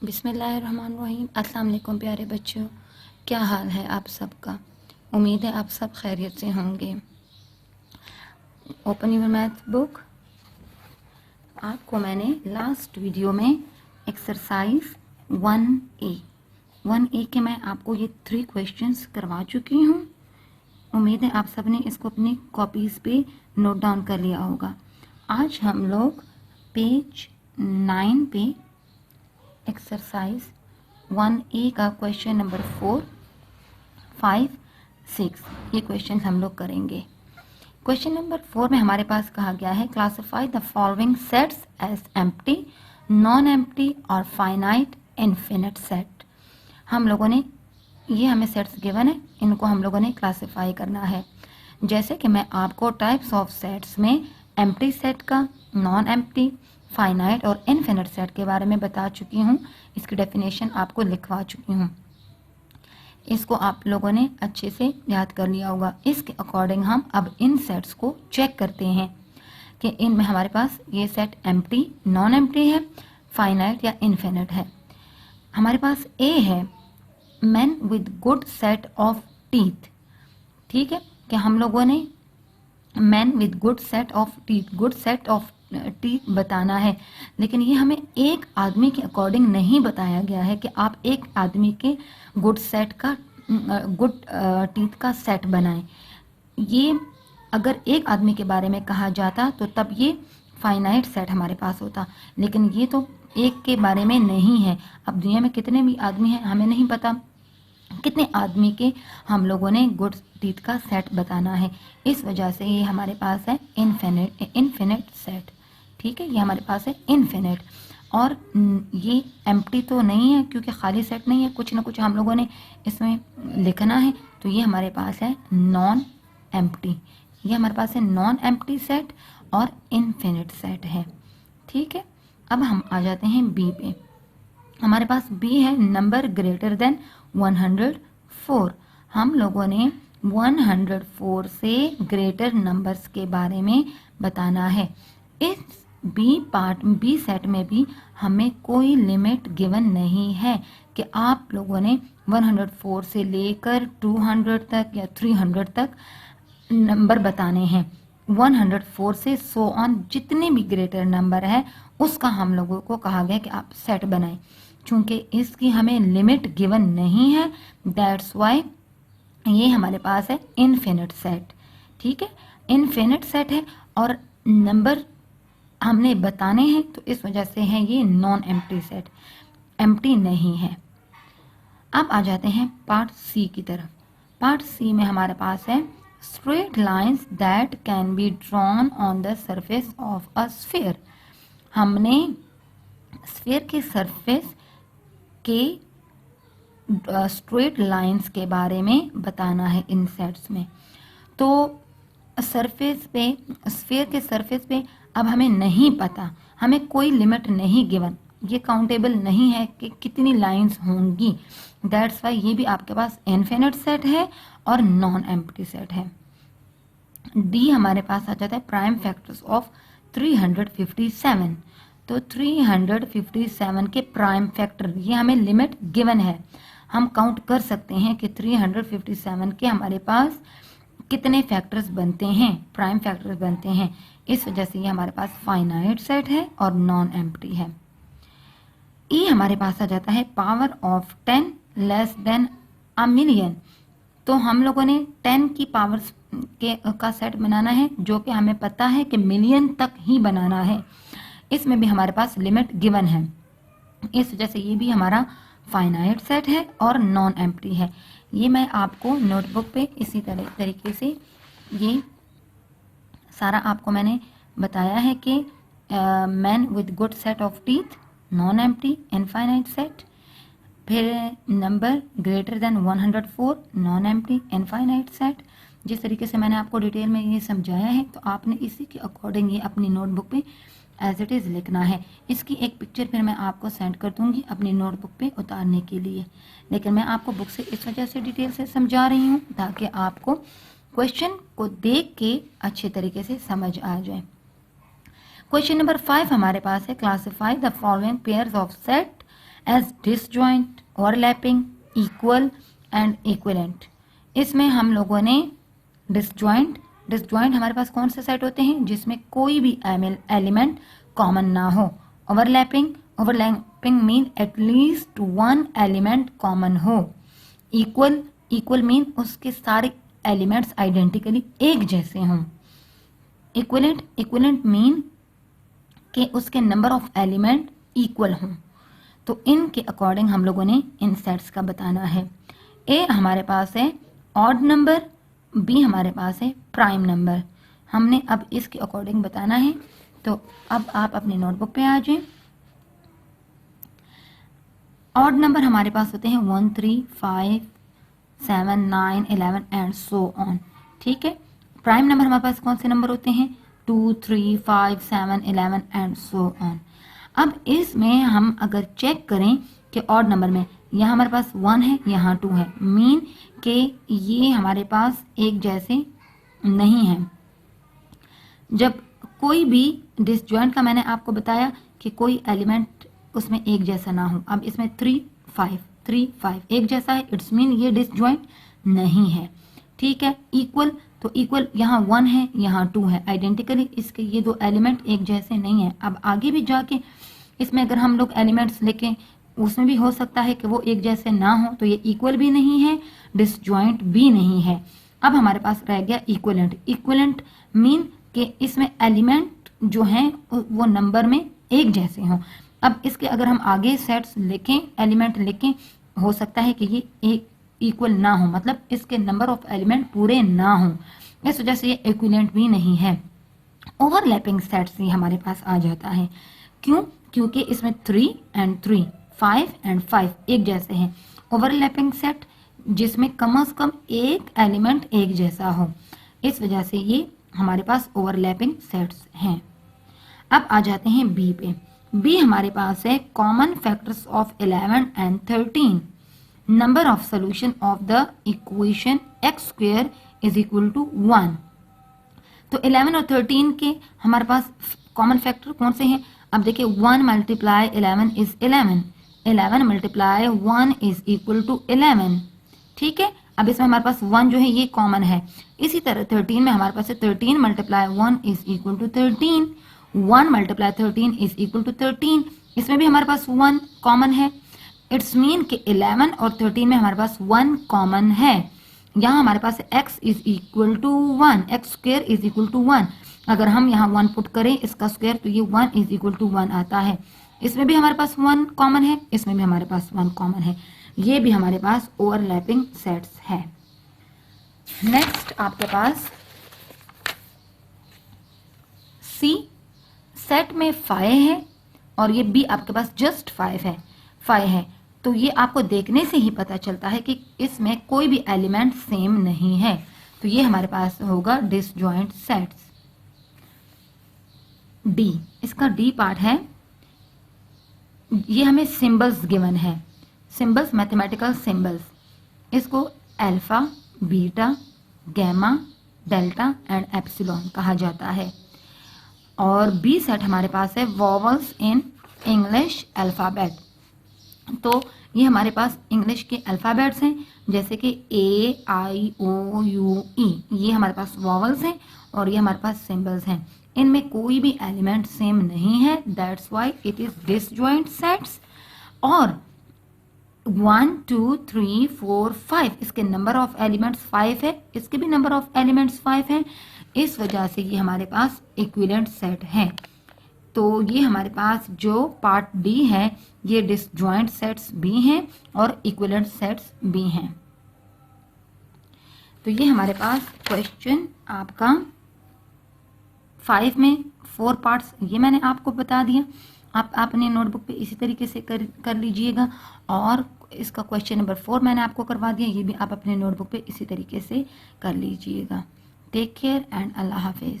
बिस्मिल्लाहिर्रहमानिर्रहीम। अस्सलाम वालेकुम प्यारे बच्चों, क्या हाल है आप सबका। उम्मीद है आप सब खैरियत से होंगे। Open your math book. आपको मैंने लास्ट वीडियो में एक्सरसाइज 1A के मैं आपको ये 3 क्वेश्चंस करवा चुकी हूँ। उम्मीद है आप सब ने इसको अपनी कॉपीज़ पे नोट डाउन कर लिया होगा। आज हम लोग पेज 9 पे एक्सरसाइज 1A का क्वेश्चन नंबर 4, 5, 6 ये क्वेश्चन हम लोग करेंगे। क्वेश्चन नंबर 4 में हमारे पास कहा गया है classify the following sets as empty, non empty और फाइनाइट इनफिनिट सेट। हम लोगों ने ये हमें सेट्स गिवन है, इनको हम लोगों ने क्लासिफाई करना है। जैसे कि मैं आपको टाइप्स ऑफ सेट्स में एम्प्टी सेट का, नॉन एम्प्टी, फाइनाइट और इनफिनिट सेट के बारे में बता चुकी हूँ। इसकी डेफिनेशन आपको लिखवा चुकी हूँ। इसको आप लोगों ने अच्छे से याद कर लिया होगा। इसके अकॉर्डिंग हम अब इन सेट्स को चेक करते हैं कि इनमें हमारे पास ये सेट एम्प्टी, नॉन एम्प्टी है, फाइनाइट या इनफिनिट है। हमारे पास ए है man with good set of teeth. ठीक है कि हम लोगों ने man with good set of teeth, good set of teeth बताना है, लेकिन ये हमें एक आदमी के अकॉर्डिंग नहीं बताया गया है कि आप एक आदमी के गुड सेट का, गुड टीथ का सेट बनाएं। ये अगर एक आदमी के बारे में कहा जाता तो तब ये फाइनाइट सेट हमारे पास होता, लेकिन ये तो एक के बारे में नहीं है। अब दुनिया में कितने भी आदमी हैं हमें नहीं पता, कितने आदमी के हम लोगों ने गुड टीथ का सेट बताना है। इस वजह से ये हमारे पास है इनफिनिट सेट। ठीक है, ये हमारे पास है इनफिनिट। और ये एम्प्टी तो नहीं है क्योंकि खाली सेट नहीं है, कुछ ना कुछ हम लोगों ने इसमें लिखना है। तो ये हमारे पास है नॉन एम्प्टी। ये हमारे पास है नॉन एम्प्टी सेट और इनफिनिट सेट है। ठीक है, अब हम आ जाते हैं बी पे। हमारे पास बी है नंबर ग्रेटर देन 104। हम लोगों ने 104 से ग्रेटर नंबर्स के बारे में बताना है। इस बी सेट में भी हमें कोई लिमिट गिवन नहीं है कि आप लोगों ने 104 से लेकर 200 तक या 300 तक नंबर बताने हैं। 104 से 100 ऑन जितने भी ग्रेटर नंबर है उसका हम लोगों को कहा गया कि आप सेट बनाएं। चूंकि इसकी हमें लिमिट गिवन नहीं है, दैट्स वाई ये हमारे पास है इनफिनिट सेट। ठीक है, इनफिनिट सेट है और नंबर हमने बताने हैं, तो इस वजह से है ये नॉन एम्प्टी सेट, एम्प्टी नहीं है। अब आ जाते हैं पार्ट सी की तरफ। पार्ट सी में हमारे पास है straight lines that can be drawn on the surface of a sphere. हमने स्फीयर के सरफेस के स्ट्रेट लाइंस के बारे में बताना है इन सेट्स में। तो सरफेस पे, स्फीयर के सरफेस पे अब हमें नहीं पता, हमें कोई लिमिट नहीं गिवन, ये काउंटेबल नहीं है कि कितनी लाइंस होंगी। दैट्स वाई ये भी आपके पास इनफिनिट सेट है और नॉन एम्प्टी सेट है। डी हमारे पास आ जाता है प्राइम फैक्टर्स ऑफ 357। तो 357 के प्राइम फैक्टर, ये हमें लिमिट गिवन है, हम काउंट कर सकते हैं कि 357 के हमारे पास कितने फैक्टर्स बनते हैं, प्राइम फैक्टर्स बनते हैं। इस वजह से ये हमारे पास फाइनाइट सेट है और नॉन एम्प्टी है। ई हमारे पास आ जाता है power of 10 less than a million. तो हम लोगों ने 10 की पावर्स का सेट बनाना है, जो कि हमें पता है कि मिलियन तक ही बनाना है। इसमें भी हमारे पास लिमिट गिवन है, इस वजह से ये भी हमारा फाइनाइट सेट है और नॉन एम्प्टी है। ये मैं आपको नोटबुक पे इसी तरीके से ये सारा आपको मैंने बताया है कि man with good set of teeth, non empty, infinite set, फिर number greater than 104, non empty, infinite set. जिस तरीके से मैंने आपको डिटेल में ये समझाया है, तो आपने इसी के अकॉर्डिंग ये अपनी नोटबुक पे एज इट इज़ लिखना है। इसकी एक पिक्चर फिर मैं आपको सेंड कर दूंगी अपनी नोटबुक पे उतारने के लिए, लेकिन मैं आपको बुक से इस वजह से डिटेल से समझा रही हूँ ताकि आपको क्वेश्चन को देख के अच्छे तरीके से समझ आ जाए। क्वेश्चन नंबर 5 हमारे पास है classify the following pairs of set as disjoint, overlapping, equal and equivalent. इसमें हम लोगों ने डिसजॉइंट हमारे पास कौन से सेट होते हैं जिसमें कोई भी एलिमेंट कॉमन ना हो। Overlapping mean at least one element common हो। इक्वल मीन उसके सारे एलिमेंट्स आइडेंटिकली एक जैसे हों। इक्विवेलेंट मीन कि उसके नंबर ऑफ एलिमेंट इक्वल हों। तो इनके अकॉर्डिंग हम लोगों ने इन सेट्स का बताना है। ए हमारे पास है ऑड नंबर, बी हमारे पास है प्राइम नंबर। हमने अब इसके अकॉर्डिंग बताना है। तो अब आप अपनी नोटबुक पे आ जाएं। ऑड नंबर हमारे पास होते हैं 1, 3, 5, 7, 9, 11 एंड सो ऑन। ठीक है। प्राइम नंबर हमारे पास कौन से नंबर होते हैं 2, 3, 5, 7, 11 एंड सो ऑन। अब इसमें हम अगर चेक करें कि ऑड नंबर में यहाँ हमारे पास 1 है, यहाँ 2 है, मीन कि ये हमारे पास एक जैसे नहीं है। जब कोई भी डिसजॉइंट का मैंने आपको बताया कि कोई एलिमेंट उसमें एक जैसा ना हो। अब इसमें 3, 5 एक जैसा है, इट्स मीन ये डिसजॉइंट नहीं है। ठीक है। इक्वल, तो इक्वल यहाँ 1 है, यहाँ 2 है, आइडेंटिकली इसके ये दो एलिमेंट एक जैसे नहीं है। अब आगे भी जाके इसमें अगर हम लोग एलिमेंट्स लेके उसमें भी हो सकता है कि वो एक जैसे ना हो, तो ये इक्वल भी नहीं है, डिसजॉइंट भी नहीं है। अब हमारे पास रह गया इक्विवेलेंट मीन कि इसमें एलिमेंट जो हैं वो नंबर में एक जैसे हों। अब इसके अगर हम आगे सेट्स लिखें, एलिमेंट लिखें, हो सकता है कि ये एक इक्वल ना हो, मतलब इसके नंबर ऑफ एलिमेंट पूरे ना हो, इस वजह से ये इक्विवेलेंट भी नहीं है। ओवरलैपिंग सेट्स ही हमारे पास आ जाता है। क्यों? क्योंकि इसमें 3 एंड 3, 5 एंड 5 एक जैसे हैं। ओवरलैपिंग सेट जिसमें कम से कम एक एलिमेंट एक जैसा हो, इस वजह से ये हमारे पास ओवरलैपिंग सेट्स हैं। अब आ जाते हैं बी पे। बी हमारे पास है common factors of 11 and 13, number of solution of the equation x square is equal to 1। तो 11 और 13 के हमारे पास कॉमन फैक्टर कौन से हैं? अब देखिए 1 multiply 11 is 11, 11 multiply 1 is equal to 11। ठीक है। अब इसमें हमारे पास 1 जो है ये कॉमन है। इसी तरह 13 में हमारे पास है 13 multiply 1 is equal to 13, 1 multiply 13 is equal to 13। इसमें भी हमारे पास 1 कॉमन है। इट्स मीन कि 11 और 13 में हमारे पास 1 कॉमन है। यहाँ हमारे पास x is equal to 1, x square is equal to 1। अगर हम यहाँ 1 पुट करें इसका स्क्वायर तो ये 1 इज इक्वल टू 1 आता है। इसमें भी हमारे पास 1 कॉमन है, इसमें भी हमारे पास 1 कॉमन है। ये भी हमारे पास ओवरलैपिंग सेट्स है। नेक्स्ट आपके पास सी, सेट में 5 है और ये बी आपके पास जस्ट 5 है। तो ये आपको देखने से ही पता चलता है कि इसमें कोई भी एलिमेंट सेम नहीं है। तो ये हमारे पास होगा डिसजॉइंट सेट्स। डी, इसका डी पार्ट है, ये हमें सिंबल्स गिवन है, सिंबल्स, मैथमेटिकल सिंबल्स। इसको alpha, beta, gamma, delta and epsilon कहा जाता है। और बी सेट हमारे पास है वॉवल्स इन इंग्लिश अल्फ़ाबेट। तो ये हमारे पास इंग्लिश के अल्फ़ाबेट्स हैं, जैसे कि ए, आई, ओ, यू, ई, ये हमारे पास वॉवल्स हैं और ये हमारे पास सिंबल्स हैं। इनमें कोई भी एलिमेंट सेम नहीं है, that's why it is disjoint sets. और 1, 2, 3, 4, 5 इसके नंबर ऑफ एलिमेंट्स 5 है, इसके भी नंबर ऑफ एलिमेंट्स 5 है। इस वजह से ये हमारे पास इक्विवेलेंट सेट है। तो ये हमारे पास जो पार्ट डी है ये डिसजॉइंट सेट्स भी हैं और इक्विवेलेंट सेट्स भी हैं। तो ये हमारे पास क्वेश्चन आपका 5 में 4 पार्ट्स ये मैंने आपको बता दिया। आप अपने नोटबुक पे इसी तरीके से कर लीजिएगा। और इसका क्वेश्चन नंबर 4 मैंने आपको करवा दिया, ये भी आप अपने नोटबुक पे इसी तरीके से कर लीजिएगा। टेक केयर एंड अल्लाह हाफिज।